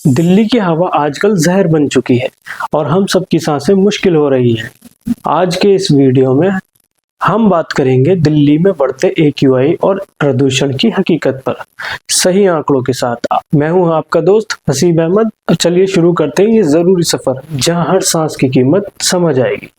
दिल्ली की हवा आजकल जहर बन चुकी है और हम सबकी सांसें मुश्किल हो रही हैं। आज के इस वीडियो में हम बात करेंगे दिल्ली में बढ़ते AQI और प्रदूषण की हकीकत पर सही आंकड़ों के साथ। मैं हूं आपका दोस्त हसीब अहमद। चलिए शुरू करते हैं ये जरूरी सफर जहां हर सांस की कीमत समझ आएगी।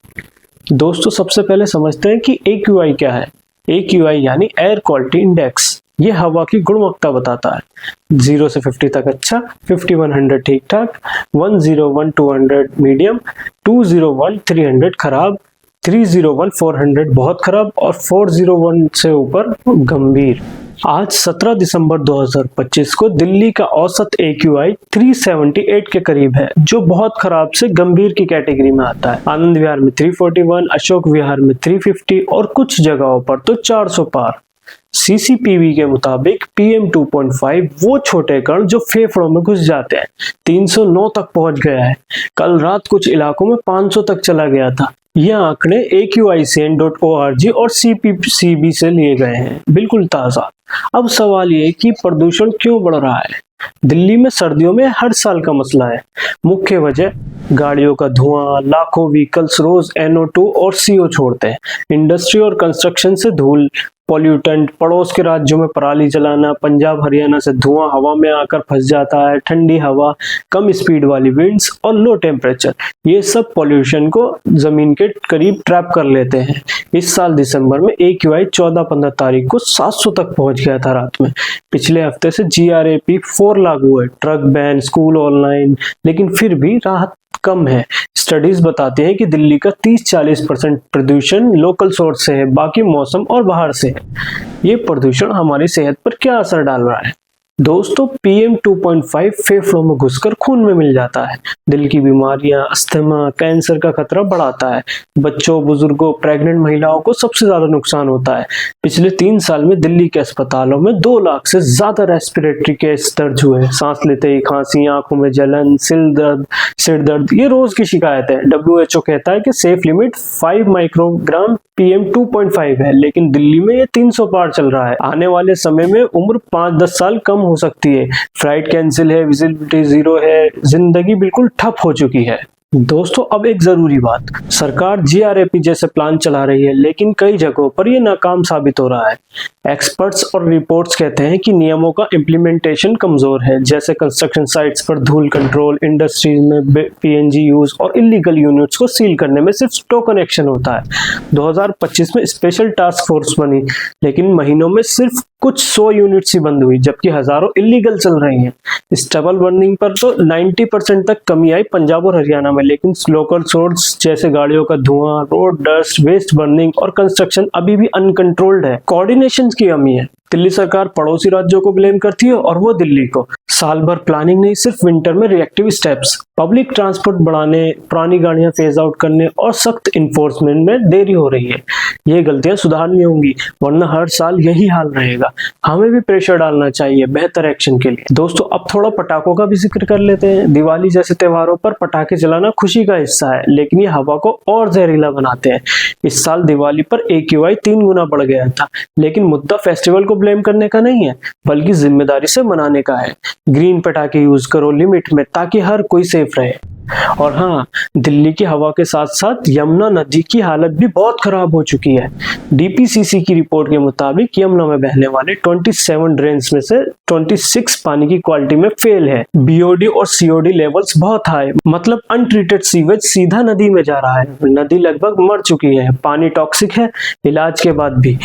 दोस्तों, सबसे पहले समझते हैं कि AQI क्या है। AQI यानी एयर क्वालिटी इंडेक्स। ये हवा की गुणवत्ता बताता है। 0 से 50 तक अच्छा, 5100 ठीक ठाक, 101 200 मीडियम, 201 300 खराब, 301 400 बहुत खराब और 401 से ऊपर गंभीर। आज 17 दिसंबर 2025 को दिल्ली का औसत AQI 378 के करीब है, जो बहुत खराब से गंभीर की कैटेगरी में आता है। आनंद विहार में 341, अशोक विहार में 350 और कुछ जगहों पर तो 400 पार। CCPV के मुताबिक PM2.5 वो छोटे कण जो फेफड़ों में घुस जाते हैं, 309 तक पहुंच गया है। कल रात कुछ इलाकों में 500 तक चला गया था। ये आंकड़े AQICN.org और CPCB से लिए गए हैं, बिल्कुल ताजा। अब सवाल ये कि प्रदूषण क्यों बढ़ रहा है। दिल्ली में सर्दियों में हर साल का मसला है। मुख्य वजह गाड़ियों का धुआं, लाखों व्हीकल्स रोज NO2 और CO छोड़ते हैं। इंडस्ट्री और कंस्ट्रक्शन से धूल, पॉल्यूटेंट, पड़ोस के राज्यों में पराली जलाना, पंजाब हरियाणा से धुआं हवा में आकर फंस जाता है, ठंडी हवा, कम स्पीड वाली विंड्स और लो टेम्परेचर, ये सब पॉल्यूशन को जमीन के करीब ट्रैप कर लेते हैं। इस साल दिसंबर में AQI 14-15 तारीख को 700 तक पहुंच गया था रात में। पिछले हफ्ते से GRAP 4 लागू है, ट्रक बैन, स्कूल ऑनलाइन, लेकिन फिर भी राहत कम है। स्टडीज बताते हैं कि दिल्ली का 30-40% प्रदूषण लोकल सोर्स से है, बाकी मौसम और बाहर से है। ये प्रदूषण हमारी सेहत पर क्या असर डाल रहा है? दोस्तों, PM2.5 फेफड़ों में घुसकर खून में मिल जाता है। दिल की बीमारियां, अस्थमा, कैंसर का खतरा बढ़ाता है। बच्चों, बुजुर्गों, प्रेग्नेंट महिलाओं को सबसे ज्यादा नुकसान होता है। पिछले 3 साल में दिल्ली के अस्पतालों में 2 लाख से ज्यादा रेस्पिरेटरी केस दर्ज हुए। सांस लेते ही खांसी, आंखों में जलन, सिर दर्द, ये रोज की शिकायत है। WHO कहता है कि सेफ लिमिट 5 माइक्रोग्राम PM2.5 है, लेकिन दिल्ली में ये 300 पार चल रहा है। आने वाले समय में उम्र 5-10 साल कम हो सकती है। फ्लाइट कैंसिल है, विजिबिलिटी 0 है, जिंदगी बिल्कुल ठप हो चुकी है। दोस्तों, अब एक जरूरी बात, सरकार GRAP जैसे प्लान चला रही है, लेकिन कई जगहों पर यह नाकाम साबित हो रहा है। एक्सपर्ट्स और रिपोर्ट्स कहते हैं कि नियमों का इम्प्लीमेंटेशन कमजोर है, जैसे कंस्ट्रक्शन साइट्स पर धूल कंट्रोल, इंडस्ट्रीज में PNG यूज और इलीगल यूनिट्स को सील करने में सिर्फ टोकन एक्शन होता है। 2025 में स्पेशल टास्क फोर्स बनी, लेकिन महीनों में सिर्फ कुछ 100 यूनिट्स ही बंद हुई, जबकि हजारों इलीगल चल रही हैं। स्टबल बर्निंग पर तो 90% तक कमी आई पंजाब और हरियाणा में, लेकिन लोकल सोर्स जैसे गाड़ियों का धुआं, रोड डस्ट, वेस्ट बर्निंग और कंस्ट्रक्शन अभी भी अनकंट्रोल्ड है। कोऑर्डिनेशन की कमी है। दिल्ली सरकार पड़ोसी राज्यों को ब्लेम करती है और वो दिल्ली को। साल भर प्लानिंग नहीं, सिर्फ विंटर में रिएक्टिव स्टेप्स, पब्लिक ट्रांसपोर्ट बढ़ाने, पुरानी गाड़ियां फेज आउट करने और सख्त इन्फोर्समेंट में देरी हो रही है। ये गलतियां सुधारनी होंगी, वरना हर साल यही हाल रहेगा। हमें भी प्रेशर डालना चाहिए बेहतर एक्शन के लिए। दोस्तों, अब थोड़ा पटाखों का भी जिक्र कर लेते हैं। दिवाली जैसे त्योहारों पर पटाखे चलाना खुशी का हिस्सा है, लेकिन ये हवा को और जहरीला बनाते हैं। इस साल दिवाली पर AQI 3 गुना बढ़ गया था, लेकिन मुद्दा फेस्टिवल को ब्लेम करने का नहीं है, बल्कि जिम्मेदारी से मनाने का है। ग्रीन पटाखे यूज करो लिमिट में, ताकि हर कोई सेफ रहे। और हाँ, दिल्ली की हवा के साथ साथ यमुना नदी की हालत भी बहुत खराब हो चुकी है। DPCC की रिपोर्ट के मुताबिक यमुना में बहने वाले 27 ड्रेन्स में से 26 पानी की क्वालिटी में फेल है। BOD और COD लेवल्स बहुत हाई, मतलब अनट्रीटेड सीवेज सीधा नदी में जा रहा है। नदी लगभग मर चुकी है, पानी टॉक्सिक है इलाज के बाद भी।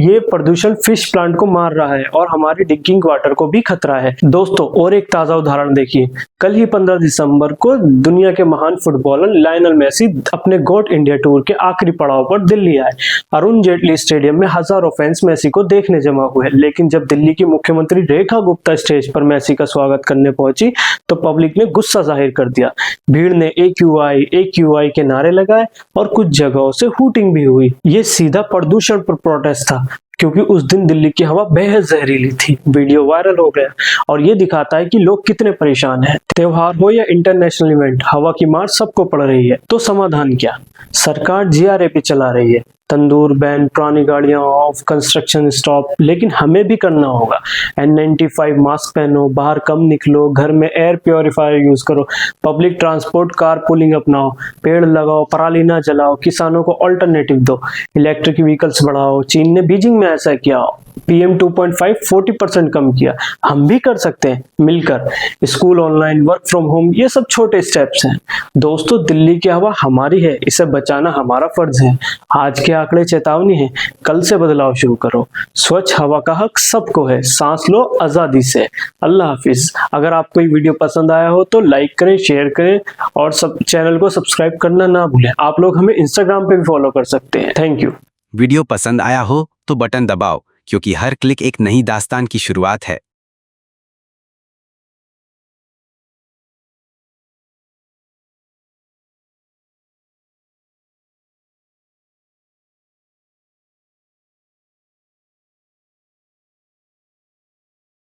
ये प्रदूषण फिश प्लांट को मार रहा है और हमारी ड्रिंकिंग वाटर को भी खतरा है। दोस्तों, और एक ताजा उदाहरण देखिए। कल ही 15 दिसंबर को दुनिया के महान फुटबॉलर लायनल मेसी अपने गोट इंडिया टूर के आखिरी पड़ाव पर दिल्ली आए। अरुण जेटली स्टेडियम में हजारों फैंस मेसी को देखने जमा हुए, लेकिन जब दिल्ली की मुख्यमंत्री रेखा गुप्ता स्टेज पर मेसी का स्वागत करने पहुंची तो पब्लिक ने गुस्सा जाहिर कर दिया। भीड़ ने AQI के नारे लगाए और कुछ जगहों से हूटिंग भी हुई। ये सीधा प्रदूषण पर प्रोटेस्ट था, क्योंकि उस दिन दिल्ली की हवा बेहद जहरीली थी। वीडियो वायरल हो गया और ये दिखाता है कि लोग कितने परेशान हैं। त्योहार हो या इंटरनेशनल इवेंट, हवा की मार सबको पड़ रही है। तो समाधान क्या? सरकार GRAP चला रही है, तंदूर बैन, पुरानी गाड़ियां ऑफ, कंस्ट्रक्शन स्टॉप। लेकिन हमें भी करना होगा। N95 मास्क पहनो, बाहर कम निकलो, घर में एयर प्योरीफायर यूज करो, पब्लिक ट्रांसपोर्ट कार पूलिंग अपनाओ, पेड़ लगाओ, पराली ना जलाओ, किसानों को ऑल्टरनेटिव दो, इलेक्ट्रिक व्हीकल्स बढ़ाओ। चीन ने बीजिंग में ऐसा किया, PM 2.5 40% कम किया। हम भी कर सकते हैं मिलकर। School online, work from home, ये सब छोटे स्टेप्स हैं। दोस्तों, दिल्ली की हवा हमारी है, इसे बचाना हमारा फर्ज है। आज के आंकड़े चेतावनी है, कल से बदलाव शुरू करो। स्वच्छ हवा का हक सबको है, सांस लो आजादी से। अल्लाह हाफिज। अगर आपको ये वीडियो पसंद आया हो तो लाइक करें, शेयर करें और सब चैनल को सब्सक्राइब करना ना भूलें। आप लोग हमें इंस्टाग्राम पे भी फॉलो कर सकते हैं। Thank you. वीडियो पसंद आया हो तो बटन दबाओ, क्योंकि हर क्लिक एक नई दास्तान की शुरुआत है।